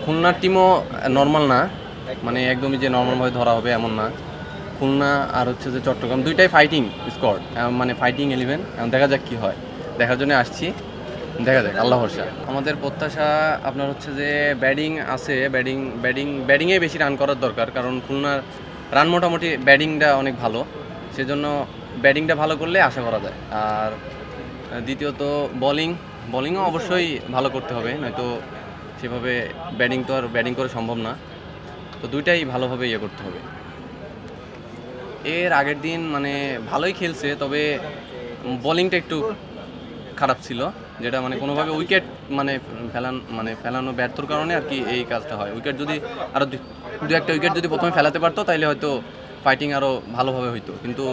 খুলনার টিমও নর্মাল না, মানে একদমই যে নর্মালভাবে ধরা হবে এমন না। খুলনা আর হচ্ছে যে চট্টগ্রাম দুইটাই ফাইটিং স্কোয়াড, মানে ফাইটিং 11। এখন দেখা যাক কী হয়, দেখার জন্য আসছি, দেখা যাক, আল্লাহ ভরসা। আমাদের প্রত্যাশা আপনার হচ্ছে যে ব্যাটিং আছে, ব্যাটিংয়ে বেশি রান করার দরকার, কারণ খুলনার রান মোটামুটি ব্যাটিংটা অনেক ভালো, সেজন্য ব্যাটিংটা ভালো করলে আশা করা যায়। আর দ্বিতীয়ত বোলিংও অবশ্যই ভালো করতে হবে, নয়তো সেভাবে ব্যাটিং করে সম্ভব না। তো দুইটাই ভালোভাবে করতে হবে। এর আগের দিন মানে ভালোই খেলছে, তবে বোলিংটা একটু খারাপ ছিল, যেটা মানে কোনোভাবে উইকেট ফেলানো ব্যর্থর কারণে আর কি এই কাজটা হয়। উইকেট যদি আরও দু একটা উইকেট যদি প্রথমে ফেলাতে পারতো, তাহলে হয়তো ফাইটিং আরও ভালোভাবে হইতো, কিন্তু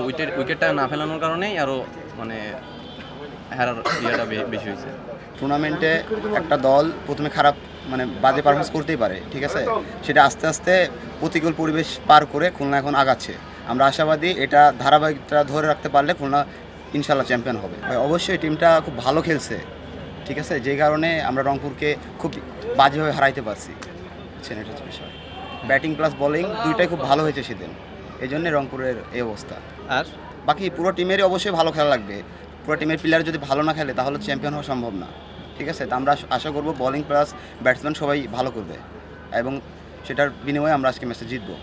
উইকেটটা না ফেলানোর কারণেই আরও মানে হারার ইয়েটা বেশি হয়েছে। টুর্নামেন্টে একটা দল প্রথমে খারাপ বাজে পারফরমেন্স করতেই পারে, ঠিক আছে, সেটা আস্তে আস্তে প্রতিকূল পরিবেশ পার করে খুলনা এখন আগাচ্ছে। আমরা আশাবাদী এটা ধারাবাহিকতা ধরে রাখতে পারলে খুলনা ইনশাল্লাহ চ্যাম্পিয়ন হবে। অবশ্যই টিমটা খুব ভালো খেলছে, ঠিক আছে, যে কারণে আমরা রংপুরকে খুব বাজেভাবে হারাইতে পারছি, বুঝছেন, এটা হচ্ছে বিষয়। ব্যাটিং প্লাস বোলিং দুইটাই খুব ভালো হয়েছে সেদিন, এই জন্যে রংপুরের এই অবস্থা। আর বাকি পুরো টিমেরই অবশ্যই ভালো খেলা লাগবে। পুরো টিমের প্লেয়ার যদি ভালো না খেলে তাহলে চ্যাম্পিয়ন হওয়া সম্ভব না, ঠিক আছে। তো আমরা আশা করব বোলিং প্লাস ব্যাটসম্যান সবাই ভালো করবে, এবং সেটার বিনিময়ে আমরা আজকে ম্যাচে জিতবো।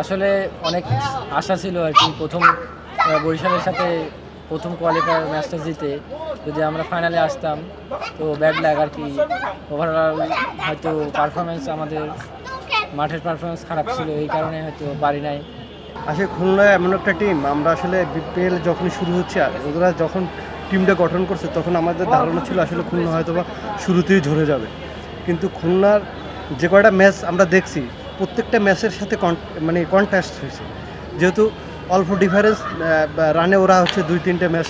আসলে অনেক আশা ছিল আর কি, প্রথম বরিশালের সাথে প্রথম কোয়ালিফায়ার ম্যাচটা জিতে যদি আমরা ফাইনালে আসতাম। তো ব্যাড লাগ আর কি, ওভারঅল হয়তো পারফরমেন্স, আমাদের মাঠের পারফরমেন্স খারাপ ছিল, এই কারণে হয়তো পারি নাই। আসলে খুলনা এমন একটা টিম, আমরা আসলে বিপিএল যখন শুরু হচ্ছে আর ওরা যখন টিমটা গঠন করছে তখন আমাদের ধারণা ছিল আসলে খুলনা হয়তো বা শুরুতেই ঝরে যাবে, কিন্তু খুলনার যে কয়টা ম্যাচ আমরা দেখছি প্রত্যেকটা ম্যাচের সাথে কন্টেস্ট হয়েছে। যেহেতু অল্প ডিফারেন্স রানে ওরা হচ্ছে 2-3টে ম্যাচ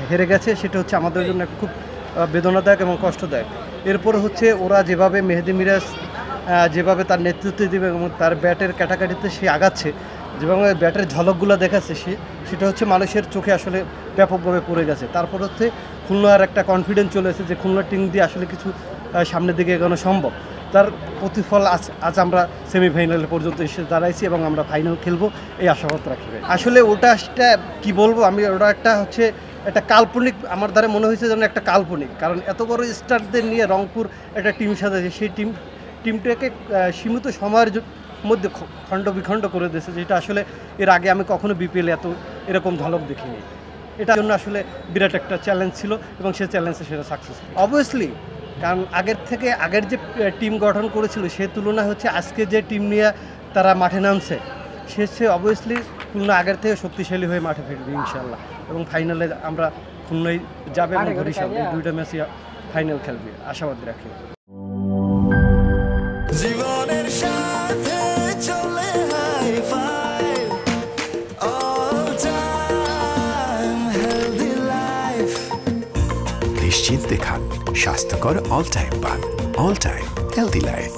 হেরে গেছে, সেটা হচ্ছে আমাদের জন্য খুব বেদনাদায়ক এবং কষ্টদায়ক। এরপর হচ্ছে ওরা যেভাবে মেহেদী মিরাজ যেভাবে তার নেতৃত্ব দেবে এবং তার ব্যাটের ক্যাটাকাটিতে সে আগাচ্ছে, যেভাবে ব্যাটের ঝলকগুলো দেখাচ্ছে সেটা হচ্ছে মানুষের চোখে আসলে ব্যাপকভাবে পড়ে গেছে। তারপর হচ্ছে খুলনার একটা কনফিডেন্স চলে এসেছে যে খুলনার টিম দিয়ে আসলে কিছু সামনের দিকে এগোনো সম্ভব। তার প্রতিফল আজ আমরা সেমিফাইনাল পর্যন্ত এসে দাঁড়াইছি এবং আমরা ফাইনাল খেলবো এই আশাবাদ রাখি। আসলে ওটা কী বলবো আমি, ওটা একটা কাল্পনিক, আমার দ্বারা মনে হয়েছে যেন একটা কাল্পনিক, কারণ এত বড় স্টারদের নিয়ে রংপুর একটা টিম সাজাচ্ছে, সেই টিমটাকে সীমিত সময়ের মধ্যে খণ্ড বিখণ্ড করে দিয়েছে, যেটা আসলে এর আগে আমি কখনো বিপিএল এরকম ঝলক দেখিনি। এটার জন্য আসলে বিরাট একটা চ্যালেঞ্জ ছিল এবং সেই চ্যালেঞ্জে সেটা সাকসেসফুল অবভিয়াসলি, কারণ আগের যে টিম গঠন করেছিল সে তুলনায় হচ্ছে আজকে যে টিম নিয়ে তারা মাঠে নামছে সে অবভিয়াসলি খুলনা আগের থেকে শক্তিশালী হয়ে মাঠে ফিরবে ইনশাল্লাহ, এবং ফাইনালে আমরা খুলনায় যাবে এবং বরিশাল, এই দুইটা ম্যাচই ফাইনাল খেলবে আশাবাদী রাখি। জীবনের সাথে চলে high five all time healthy life. নিশ্চিন্তে খান স্বাস্থ্যকর অল টাইম পান, অল টাইম হেলদি লাইফ।